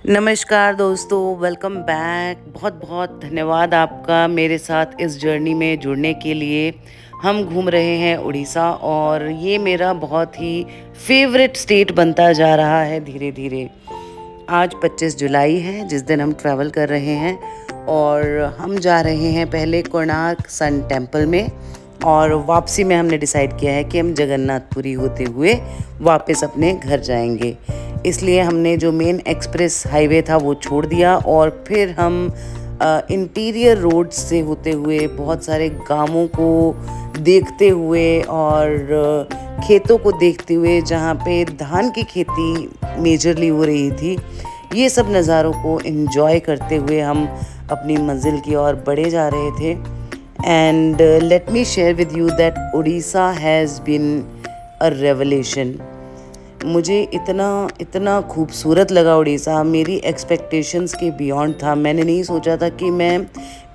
नमस्कार दोस्तों, welcome back. बहुत बहुत धन्यवाद आपका मेरे साथ इस जर्नी में जुड़ने के लिए। हम घूम रहे हैं उड़ीसा और ये मेरा बहुत ही फेवरेट स्टेट बनता जा रहा है धीरे धीरे। आज 25 जुलाई है जिस दिन हम ट्रैवल कर रहे हैं और हम जा रहे हैं पहले कोणार्क सन टेम्पल में और वापसी में हमने डिसाइड किया है कि हम जगन्नाथपुरी होते हुए वापस अपने घर जाएंगे। इसलिए हमने जो मेन एक्सप्रेस हाईवे था वो छोड़ दिया और फिर हम इंटीरियर रोड से होते हुए बहुत सारे गांवों को देखते हुए और खेतों को देखते हुए जहाँ पे धान की खेती मेजरली हो रही थी, ये सब नज़ारों को एंजॉय करते हुए हम अपनी मंजिल की ओर बढ़े जा रहे थे। And let me share with you that Orissa has been a revelation. मुझे इतना खूबसूरत लगा उड़ीसा, मेरी एक्सपेक्टेशंस के बियॉन्ड था। मैंने नहीं सोचा था कि मैं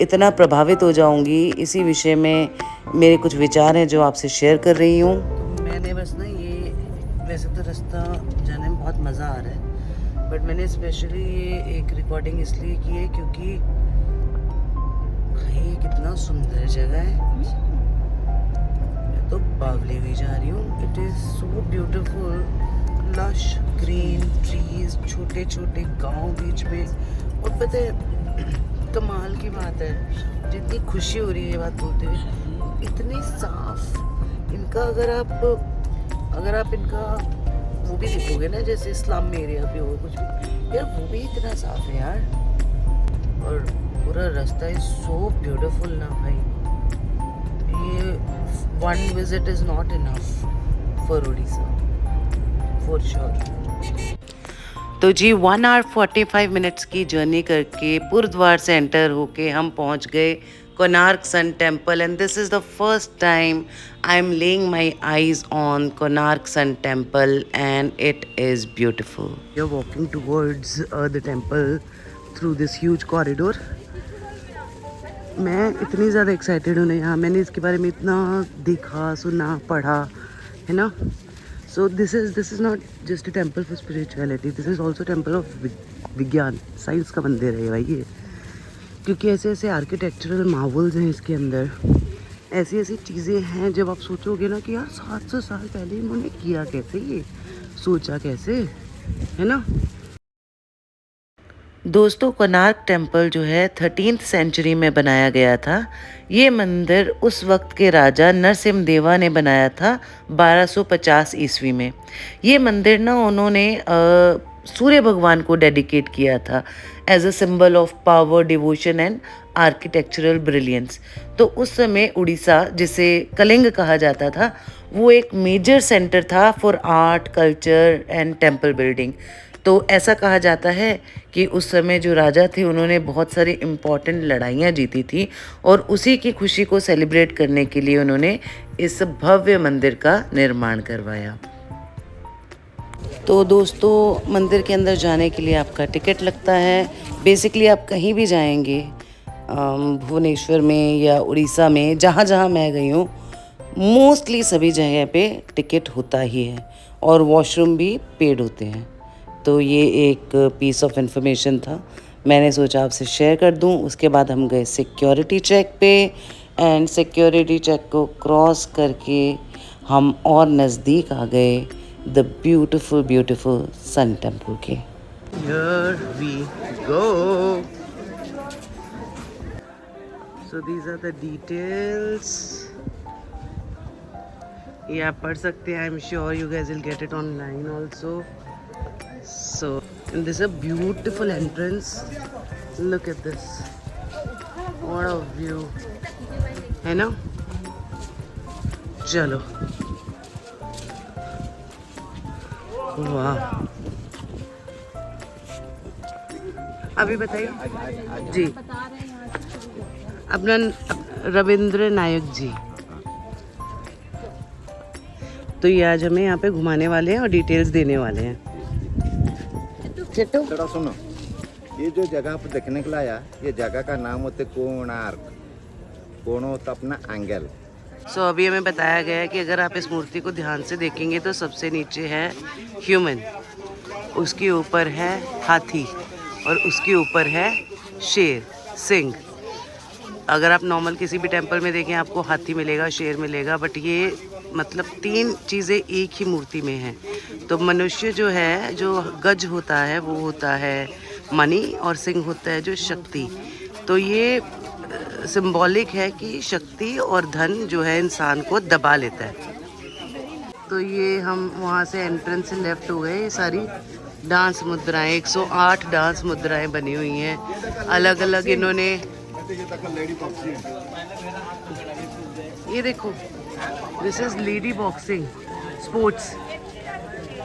इतना प्रभावित हो जाऊंगी। इसी विषय में मेरे कुछ विचार हैं जो आपसे शेयर कर रही हूँ। तो मैंने बस ना ये, वैसे तो रास्ता जाने में बहुत मज़ा आ रहा है, बट मैंने स्पेशली ये एक रिकॉर्डिंग इसलिए की है क्योंकि भाई कितना सुंदर जगह है। तो बावली भी जा रही हूँ। It is so beautiful, lush green trees, छोटे छोटे गांव बीच में। और पता है कमाल की बात है, जितनी खुशी हो रही है ये बात बोलते हुए, इतने साफ इनका अगर आप इनका वो भी देखोगे ना, जैसे स्लम एरिया भी हो कुछ भी यार, वो भी इतना साफ है यार। और पूरा रास्ता इज सो ब्यूटीफुल ना भाई, ये one visit is not enough for Orissa for sure. तो जी 1 आवर 45 मिनट्स की जर्नी करके पुरद्वार से एंटर होके हम पहुंच गए Konark sun temple. And this is the first time I am laying my eyes on Konark sun temple and it is beautiful. We are walking towards the temple through this huge corridor. मैं इतनी ज़्यादा excited हूँ ना यहाँ, मैंने इसके बारे में इतना देखा सुना पढ़ा है ना। So this is not just a temple for spirituality, this is also temple of विज्ञान, साइंस का मंदिर है भाई ये। क्योंकि ऐसे ऐसे आर्किटेक्चरल मार्वल्स हैं इसके अंदर, ऐसी ऐसी चीज़ें हैं जब आप सोचोगे ना कि यार 700 साल पहले इन्होंने किया कैसे, ये सोचा कैसे, है ना। दोस्तों कोणार्क टेम्पल जो है 13th सेंचुरी में बनाया गया था। ये मंदिर उस वक्त के राजा नरसिम्हदेवा ने बनाया था 1250 ईस्वी में। ये मंदिर ना उन्होंने सूर्य भगवान को डेडिकेट किया था as a symbol of power, devotion and architectural brilliance. तो उस समय उड़ीसा, जिसे कलिंग कहा जाता था, वो एक मेजर सेंटर था for art, culture and temple building. तो ऐसा कहा जाता है कि उस समय जो राजा थे उन्होंने बहुत सारी इम्पॉर्टेंट लड़ाइयाँ जीती थी और उसी की खुशी को सेलिब्रेट करने के लिए उन्होंने इस भव्य मंदिर का निर्माण करवाया। तो दोस्तों मंदिर के अंदर जाने के लिए आपका टिकट लगता है। बेसिकली आप कहीं भी जाएंगे भुवनेश्वर में या उड़ीसा में, जहाँ जहाँ मैं गई हूँ, मोस्टली सभी जगह पे टिकट होता ही है और वॉशरूम भी पेड होते हैं। तो ये एक पीस ऑफ इन्फॉर्मेशन था, मैंने सोचा आपसे शेयर कर दूं। उसके बाद हम गए सिक्योरिटी चेक पे एंड सिक्योरिटी चेक को क्रॉस करके हम और नज़दीक आ गए the beautiful beautiful sun temple के। Here we go. So these are the details. ये आप पढ़ सकते हैं। I'm sure you guys will get it online also. So and this is a beautiful entrance. Look at this. What a view. है ना? चलो। वाह। अभी बताइए जी। अपना रविंद्र नायक जी। तो ये आज हमें यहाँ पे घुमाने वाले हैं और डिटेल्स देने वाले हैं। चलो सुनो, ये जो जगह आप देखने के लिए आया, ये जगह का नाम होते कोणार्क। कोण होता अपना एंगल। सो अभी हमें बताया गया है कि अगर आप इस मूर्ति को ध्यान से देखेंगे तो सबसे नीचे है ह्यूमन, उसके ऊपर है हाथी और उसके ऊपर है शेर, सिंह। अगर आप नॉर्मल किसी भी टेंपल में देखें आपको हाथी मिलेगा, शेर मिलेगा, बट ये मतलब 3 चीज़ें एक ही मूर्ति में हैं। तो मनुष्य जो है, जो गज होता है वो होता है मनी, और सिंह होता है जो शक्ति। तो ये सिंबॉलिक है कि शक्ति और धन जो है इंसान को दबा लेता है। तो ये हम वहाँ से एंट्रेंस से लेफ्ट हो गए। ये सारी डांस मुद्राएं, 108 डांस मुद्राएं बनी हुई हैं अलग अलग। इन्होंने ये देखो, this is lady boxing sports.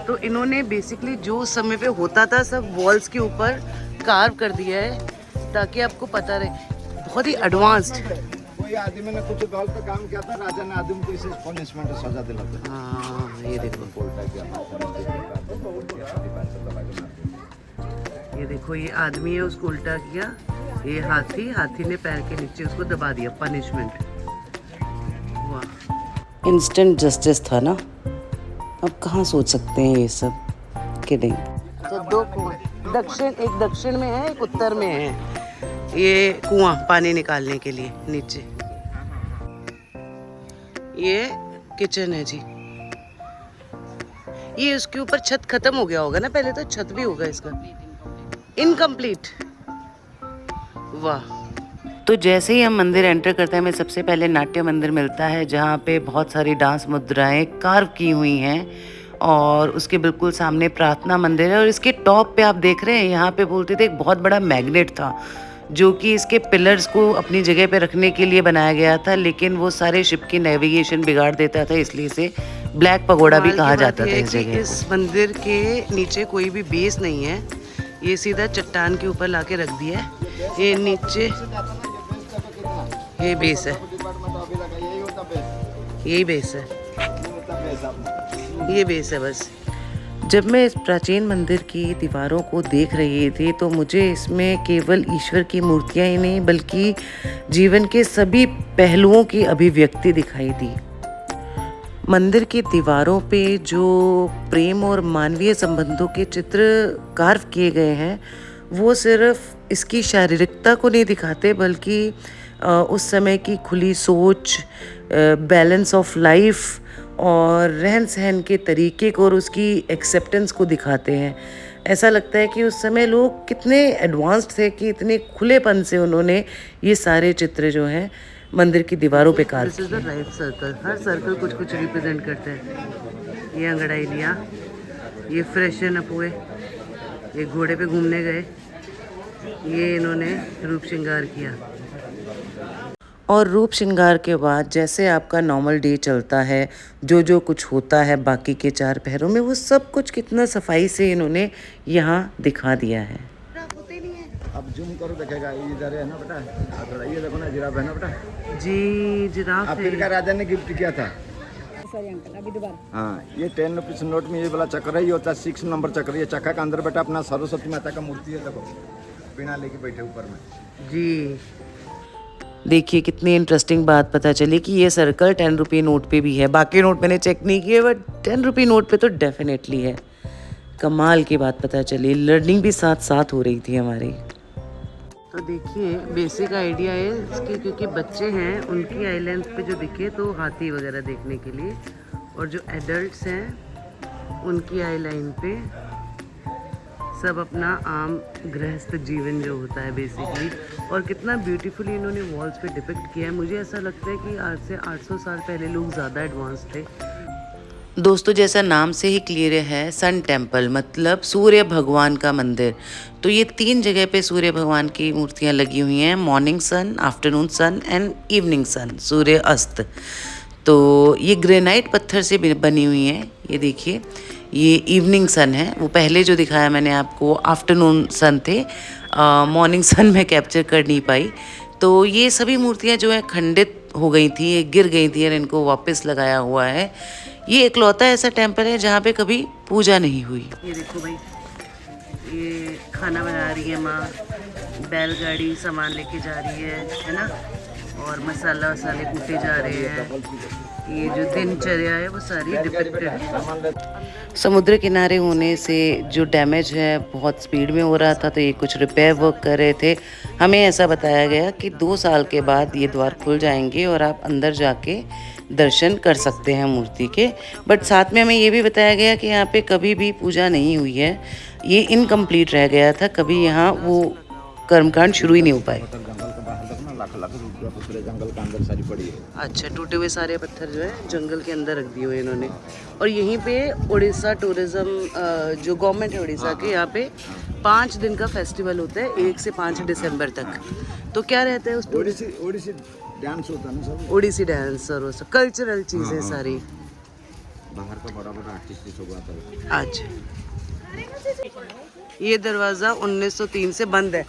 तो इन्होंने बेसिकली जो उस समय पे होता था सब वॉल्स के ऊपर कार्व कर दिया है ताकि आपको पता रहे। बहुत ही एडवांस्ड। कोई आदमी ने कुछ गलत काम किया था, राजा ने आदमी को इसे पनिशमेंट सजा दिला था। हाँ, ये देखो, ये देखो, ये आदमी है, उसको उल्टा किया। ये हाथी ने पैर के नीचे उसको दबा दिया, पनिशमेंट। वाह, इंस्टेंट जस्टिस था ना। अब कहाँ सोच सकते हैं ये सब। किडिंग। अच्छा, 2 कुआं, एक दक्षिण में है, एक उत्तर में है। ये कुआं पानी निकालने के लिए नीचे। ये किचन है जी। ये उसके ऊपर छत खत्म हो गया होगा ना, पहले तो छत भी होगा इसका। इनकम्प्लीट। वाह। तो जैसे ही हम मंदिर एंटर करते हैं हमें सबसे पहले नाट्य मंदिर मिलता है, जहाँ पे बहुत सारी डांस मुद्राएं कार्व की हुई हैं, और उसके बिल्कुल सामने प्रार्थना मंदिर है। और इसके टॉप पे आप देख रहे हैं, यहाँ पे बोलते थे एक बहुत बड़ा मैग्नेट था जो कि इसके पिलर्स को अपनी जगह पे रखने के लिए बनाया गया था, लेकिन वो सारे शिप की नेविगेशन बिगाड़ देता था, इसलिए इसे ब्लैक पगोड़ा भी कहा जाता था इस जगह। इस मंदिर के नीचे कोई भी बेस नहीं है, ये सीधा चट्टान के ऊपर लाके रख दिया है। ये नीचे ये बेस है, यही बेस है, ये बेस है बस। जब मैं इस प्राचीन मंदिर की दीवारों को देख रही थी तो मुझे इसमें केवल ईश्वर की मूर्तियां ही नहीं बल्कि जीवन के सभी पहलुओं की अभिव्यक्ति दिखाई दी। मंदिर की दीवारों पे जो प्रेम और मानवीय संबंधों के चित्र कार्व किए गए हैं वो सिर्फ इसकी शारीरिकता को नहीं दिखाते बल्कि उस समय की खुली सोच, बैलेंस ऑफ लाइफ और रहन सहन के तरीके को और उसकी एक्सेप्टेंस को दिखाते हैं। ऐसा लगता है कि उस समय लोग कितने एडवांस्ड थे कि इतने खुलेपन से उन्होंने ये सारे चित्र जो हैं मंदिर की दीवारों पे कार्व किए। This is the life circle. Her circle कुछ कुछ रिप्रेजेंट करता है। ये अंगड़ाई लिया, ये फ्रेशन अप हुए, ये घोड़े पे घूमने गए, ये इन्होंने रूप श्रृंगार किया। और रूप श्रृंगार के बाद जैसे आपका नॉर्मल डे चलता है, जो जो कुछ होता है बाकी के 4 पहरों में, वो सब कुछ कितना सफाई से इन्होंने यहाँ दिखा दिया है। अब जूम करो देखेगा, इधर है ना बेटा, थोड़ा ये देखो ना, जिराफ है ना बेटा जी, जिराफ है। अफ्रीका राजा ने गिफ्ट किया था। हाँ, ये 10 रुपीज नोट में ये वाला चक्र है, ये होता है 6 नंबर चक्र। ये चक्का के अंदर बेटा अपना सरस्वती माता का मूर्ति है, देखो बिना लेके बैठे ऊपर में जी। देखिए कितनी इंटरेस्टिंग बात पता चली कि ये सर्कल 10 रुपये नोट पे भी है। बाकी नोट मैंने चेक नहीं किए बट 10 रुपये नोट पे तो डेफिनेटली है। कमाल की बात पता चली, लर्निंग भी साथ साथ हो रही थी हमारी। तो देखिए बेसिक आइडिया है इसके, क्योंकि बच्चे हैं उनकी आइलैंड पे जो दिखे तो हाथी वगैरह देखने के लिए, और जो एडल्ट्स हैं उनकी आइलैंड पे सब अपना आम गृहस्थ जीवन जो होता है बेसिकली। और कितना ब्यूटीफुली इन्होंने वॉल्स पे डिपिक्ट किया है। मुझे ऐसा लगता है कि आज से 800 साल पहले लोग ज़्यादा एडवांस थे। दोस्तों, जैसा नाम से ही क्लियर है, सन टेम्पल मतलब सूर्य भगवान का मंदिर। तो ये 3 जगह पे सूर्य भगवान की मूर्तियाँ लगी हुई हैं, morning sun, afternoon sun and evening sun, सूर्य अस्त। तो ये ग्रेनाइट पत्थर से बनी हुई हैं। ये देखिए, ये इवनिंग सन है। वो पहले जो दिखाया मैंने आपको आफ्टरनून सन थे, मॉर्निंग सन में कैप्चर कर नहीं पाई। तो ये सभी मूर्तियाँ जो हैं खंडित हो गई थी, ये गिर गई थी और इनको वापस लगाया हुआ है। ये इकलौता ऐसा टेम्पल है जहाँ पे कभी पूजा नहीं हुई। ये देखो भाई, ये खाना बना रही है माँ, बैलगाड़ी सामान लेके जा रही है ना, और मसाला वसाले कूटे जा रहे हैं। ये जो दिनचर्या है वो सारी डिपिक्टेड है। समुद्र किनारे होने से जो डैमेज है बहुत स्पीड में हो रहा था, तो ये कुछ रिपेयर वर्क कर रहे थे। हमें ऐसा बताया गया कि 2 साल के बाद ये द्वार खुल जाएंगे और आप अंदर जाके दर्शन कर सकते हैं मूर्ति के। बट साथ में हमें ये भी बताया गया कि यहाँ पे कभी भी पूजा नहीं हुई है, ये इनकम्प्लीट रह गया था, कभी यहाँ वो कर्मकांड शुरू ही नहीं हो पाए। जंगल के बाहर तक ना लाख लाख रुपया पूरे जंगल के अंदर सारी पड़ी है। अच्छा, टूटे हुए सारे पत्थर जो है जंगल के अंदर रख दिए हुए इन्होंने। और यहीं पे उड़ीसा टूरिज्म जो गवर्नमेंट है उड़ीसा के, यहाँ पे 5 दिन का फेस्टिवल होता है, 1 से 5 दिसंबर तक। तो क्या रहता है उस ओडिसी डांस होता है ना सब, ओडिसी डांस और कल्चरल चीज़ें सारी। बाहर का बड़ा बड़ा आर्टिस्ट सब आता है। अच्छा, ये दरवाज़ा 1903 से बंद है।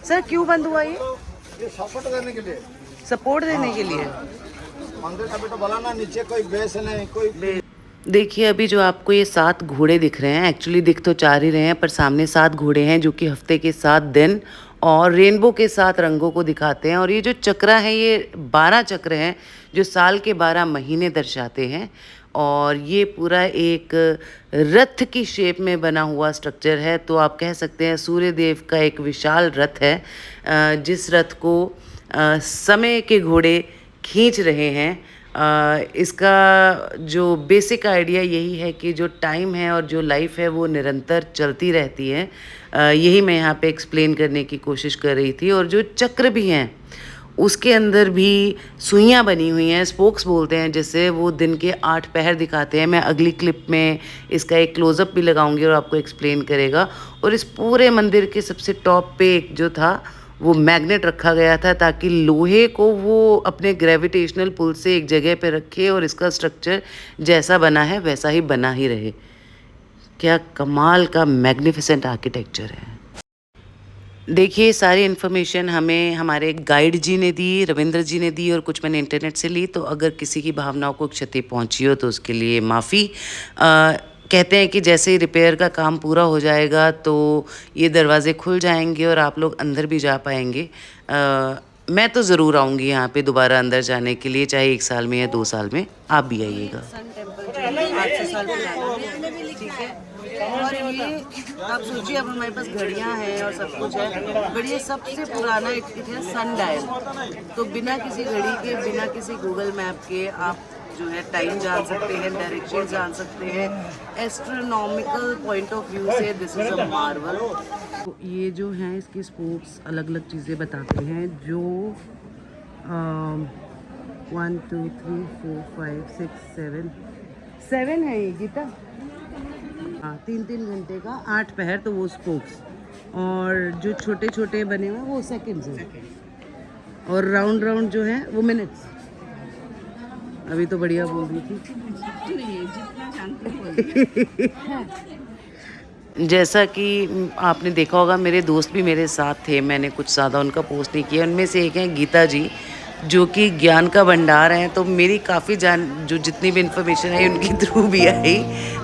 सर क्यों बंद हुआ ये सपोर्ट करने के लिए, सपोर्ट देने के लिए। मंदिर का बेटा बोला ना, नीचे कोई बेस नहीं कोई। देखिए अभी जो आपको ये 7 घोड़े दिख रहे हैं, एक्चुअली दिख तो 4 ही रहे हैं, पर सामने 7 घोड़े हैं जो कि हफ्ते के 7 दिन और रेनबो के 7 रंगों को दिखाते हैं। और ये जो चक्र है ये 12 चक्र हैं जो साल के 12 महीने दर्शाते हैं। और ये पूरा एक रथ की शेप में बना हुआ स्ट्रक्चर है, तो आप कह सकते हैं सूर्य देव का एक विशाल रथ है, जिस रथ को समय के घोड़े खींच रहे हैं। इसका जो बेसिक आइडिया यही है कि जो टाइम है और जो लाइफ है वो निरंतर चलती रहती है। यही मैं यहाँ पे एक्सप्लेन करने की कोशिश कर रही थी। और जो चक्र भी हैं उसके अंदर भी सुइयाँ बनी हुई हैं, स्पोक्स बोलते हैं, जिससे वो दिन के 8 पहर दिखाते हैं। मैं अगली क्लिप में इसका एक क्लोज़अप भी लगाऊंगी और आपको एक्सप्लेन करेगा। और इस पूरे मंदिर के सबसे टॉप पे एक जो था वो मैग्नेट रखा गया था, ताकि लोहे को वो अपने ग्रेविटेशनल पुल से एक जगह पे रखे और इसका स्ट्रक्चर जैसा बना है वैसा ही बना ही रहे। क्या कमाल का मैग्निफिसेंट आर्किटेक्चर है। देखिए सारी इन्फॉर्मेशन हमें हमारे गाइड जी ने दी, रविंद्र जी ने दी, और कुछ मैंने इंटरनेट से ली। तो अगर किसी की भावनाओं को क्षति पहुंची हो तो उसके लिए माफ़ी। कहते हैं कि जैसे ही रिपेयर का काम पूरा हो जाएगा तो ये दरवाज़े खुल जाएंगे और आप लोग अंदर भी जा पाएंगे। मैं तो ज़रूर आऊँगी यहाँ पे दोबारा अंदर जाने के लिए, चाहे 1 साल में या 2 साल में, आप भी आइएगा। सन टेम्पल जो है 800 साल पुराना है, ठीक है। और ये आप सोचिए, अब हमारे पास घड़ियाँ हैं और सब कुछ है, बट ये सबसे पुराना एक है सन डायल। तो बिना किसी घड़ी के, बिना किसी गूगल मैप के आप जो है टाइम जान सकते हैं, डायरेक्शन जान सकते हैं। एस्ट्रोनॉमिकल पॉइंट ऑफ व्यू से दिस इज़ अ मार्वल। तो ये जो हैं इसकी स्पोक्स अलग अलग चीज़ें बताते हैं, जो 1 2 3 4 5 6 7 है ये गीता। हाँ, 3-3 घंटे का 8 पहर, तो वो स्पोक्स। और जो छोटे छोटे बने हुए वो सेकंड्स हैं, और राउंड राउंड जो है वो मिनट्स। अभी तो बढ़िया बोल रही थी। जैसा कि आपने देखा होगा, मेरे दोस्त भी मेरे साथ थे, मैंने कुछ ज़्यादा उनका पोस्ट नहीं किया। उनमें से एक हैं गीता जी, जो कि ज्ञान का भंडार हैं। तो मेरी काफ़ी जो जितनी भी इन्फॉर्मेशन है उनके थ्रू भी आई,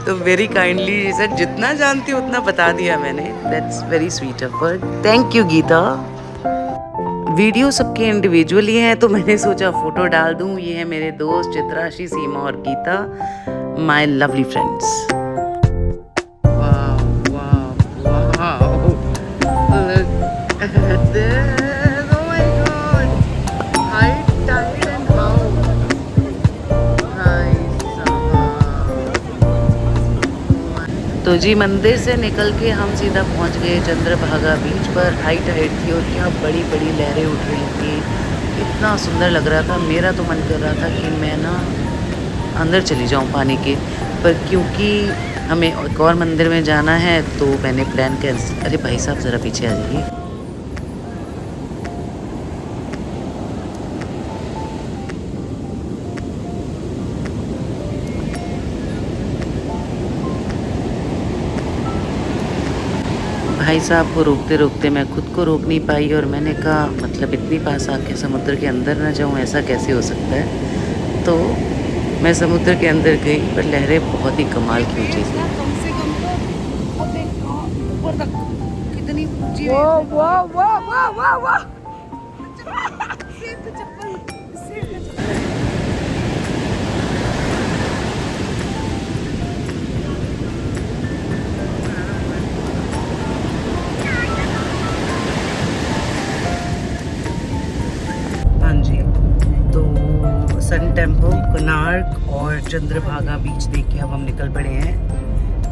तो वेरी काइंडली सर जितना जानती हूँ उतना बता दिया मैंने। That's very sweet of her, thank you Geeta. Video सबके इंडिविजुअली हैं, तो मैंने सोचा फ़ोटो डाल दूँ। ये है मेरे दोस्त चित्राशी, सीमा और गीता, माय लवली फ्रेंड्स। तो जी मंदिर से निकल के हम सीधा पहुंच गए चंद्रभागा बीच पर। हाई टाइड थी और क्या बड़ी बड़ी लहरें उठ रही थी, इतना सुंदर लग रहा था। मेरा तो मन कर रहा था कि मैं ना अंदर चली जाऊं पानी के, पर क्योंकि हमें एक और मंदिर में जाना है तो मैंने प्लान कैंसिल। अरे भाई साहब ज़रा पीछे आ जाइए। भाई साहब को रोकते रोकते मैं खुद को रोक नहीं पाई, और मैंने कहा मतलब इतनी पास आके समुद्र के अंदर ना जाऊं, ऐसा कैसे हो सकता है। तो मैं समुद्र के अंदर गई, पर लहरें बहुत ही कमाल की ऊँची थी। कितनी ऊँची। चंद्रभागा बीच देख के अब हम निकल पड़े हैं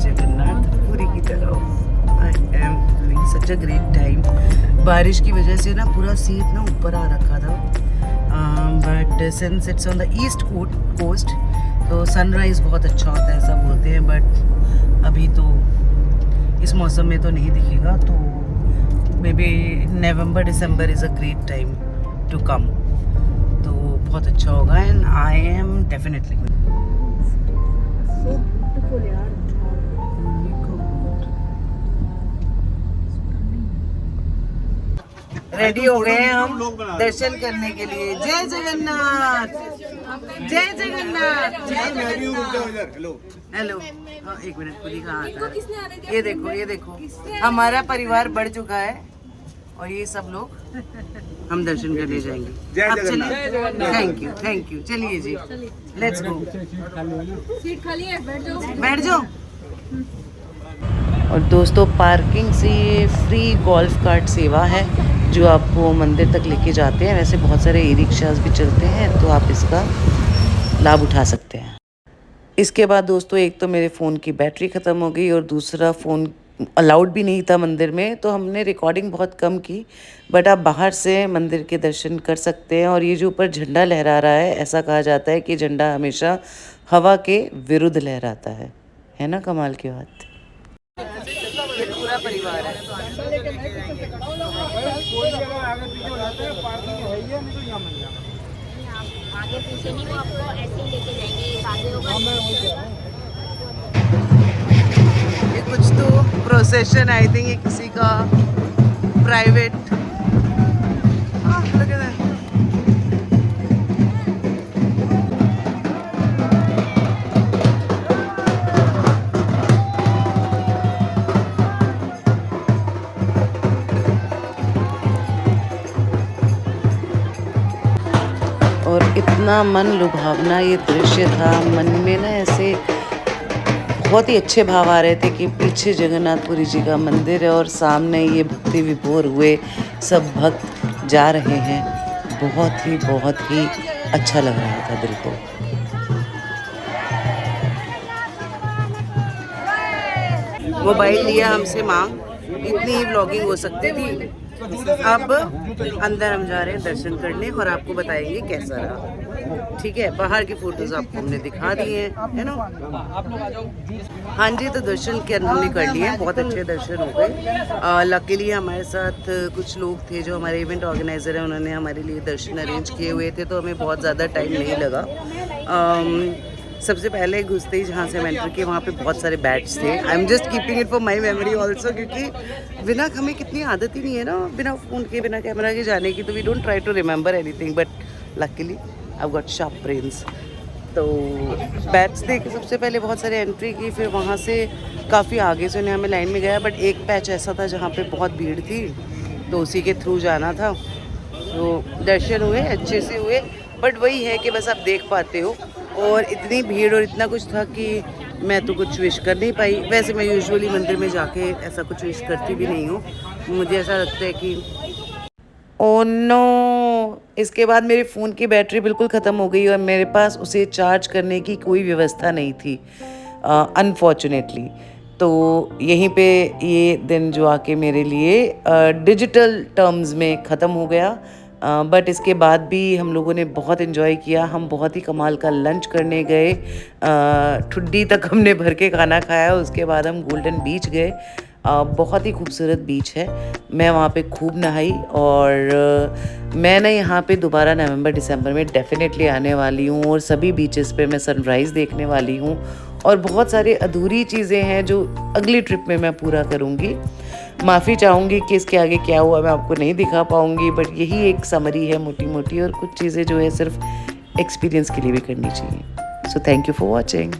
जगन्नाथपुरी की तरफ। I am having such a great time. बारिश की वजह से ना पूरा सीट ना ऊपर आ रखा था, but since it's on the east coast तो सनराइज बहुत अच्छा होता है ऐसा बोलते हैं, बट अभी तो इस मौसम में तो नहीं दिखेगा, तो maybe November December is a great time to come, तो बहुत अच्छा होगा and I am definitely ready हो गए हैं हम दर्शन करने के लिए। जय जगन्नाथ, जय जगन्नाथ। हेलो, हाँ एक मिनट, खुद ही कहाँ आता है। ये देखो हमारा परिवार बढ़ चुका है और ये सब लोग हम दर्शन करने जाएंगे। अब चलिए, थैंक यू, चलिए जी, लेट्स गो। सीट खाली है, बैठ जाओ। और दोस्तों पार्किंग से फ्री गोल्फ कार्ट सेवा है जो आपको मंदिर तक लेके जाते हैं। वैसे बहुत सारे ई रिक्शाज भी चलते हैं तो आप इसका लाभ उठा सकते हैं। इसके बाद दोस्तों एक तो मेरे फ़ोन की बैटरी ख़त्म हो गई और दूसरा फ़ोन अलाउड भी नहीं था मंदिर में, तो हमने रिकॉर्डिंग बहुत कम की, बट आप बाहर से मंदिर के दर्शन कर सकते हैं। और ये जो ऊपर झंडा लहरा रहा है, ऐसा कहा जाता है कि झंडा हमेशा हवा के विरुद्ध लहराता है ना, कमाल की बात। ये पूरा परिवार है। आगे पीछे नहीं, वो आपको ऐसे ही लेके जाएंगे, आगे होगा। ये कुछ तो प्रोसेशन आई थिंक ये किसी का प्राइवेट। और इतना मन लुभावना ये दृश्य था, मन में ना ऐसे बहुत ही अच्छे भाव आ रहे थे कि पीछे जगन्नाथपुरी जी का मंदिर है और सामने ये भक्ति विभोर हुए सब भक्त जा रहे हैं। बहुत ही अच्छा लग रहा था दिल को। मोबाइल लिया हमसे मांग, इतनी ही व्लॉगिंग हो सकती थी। अब अंदर हम जा रहे हैं दर्शन करने और आपको बताएंगे कैसा रहा। ठीक है, बाहर की फोटोज आपको हमने दिखा दी है ना। हाँ जी, तो दर्शन हमने कर लिए, बहुत अच्छे दर्शन हो गए। लकीली हमारे साथ कुछ लोग थे जो हमारे इवेंट ऑर्गेनाइजर हैं, उन्होंने हमारे लिए दर्शन अरेंज किए हुए थे, तो हमें बहुत ज़्यादा टाइम नहीं लगा। सबसे पहले घुसते ही जहाँ से हम एंटर किए वहाँ पे बहुत सारे बैट्स थे। I am just keeping it for my memory also, क्योंकि बिना हमें कितनी आदत ही नहीं है ना बिना फ़ोन के बिना कैमरा के जाने की, तो we don't try to remember anything, but luckily I got sharp brains. तो बैट्स देख के सबसे पहले बहुत सारे एंट्री की, फिर वहाँ से काफ़ी आगे से उन्हें हमें लाइन में गया, बट एक पैच ऐसा था जहाँ पे बहुत भीड़ थी तो उसी के थ्रू जाना था। तो दर्शन हुए, अच्छे से हुए, बट वही है कि बस आप देख पाते हो, और इतनी भीड़ और इतना कुछ था कि मैं तो कुछ विश कर नहीं पाई। वैसे मैं यूजुअली मंदिर में जाके ऐसा कुछ विश करती भी नहीं हूँ, मुझे ऐसा लगता है कि ओह नो, इसके बाद मेरे फ़ोन की बैटरी बिल्कुल ख़त्म हो गई और मेरे पास उसे चार्ज करने की कोई व्यवस्था नहीं थी अनफॉर्चुनेटली। तो यहीं पे ये दिन जो आके मेरे लिए डिजिटल टर्म्स में ख़त्म हो गया, बट इसके बाद भी हम लोगों ने बहुत इन्जॉय किया। हम बहुत ही कमाल का लंच करने गए, ठुड्डी तक हमने भर के खाना खाया। उसके बाद हम गोल्डन बीच गए, बहुत ही खूबसूरत बीच है। मैं वहाँ पे खूब नहाई और मैं ना यहाँ पे दोबारा नवंबर दिसंबर में डेफिनेटली आने वाली हूँ और सभी बीचेस पे मैं सनराइज़ देखने वाली हूँ। और बहुत सारी अधूरी चीज़ें हैं जो अगली ट्रिप में मैं पूरा करूँगी। माफ़ी चाहूँगी कि इसके आगे क्या हुआ मैं आपको नहीं दिखा पाऊँगी, बट यही एक समरी है मोटी मोटी, और कुछ चीज़ें जो है सिर्फ एक्सपीरियंस के लिए भी करनी चाहिए। So thank you for watching.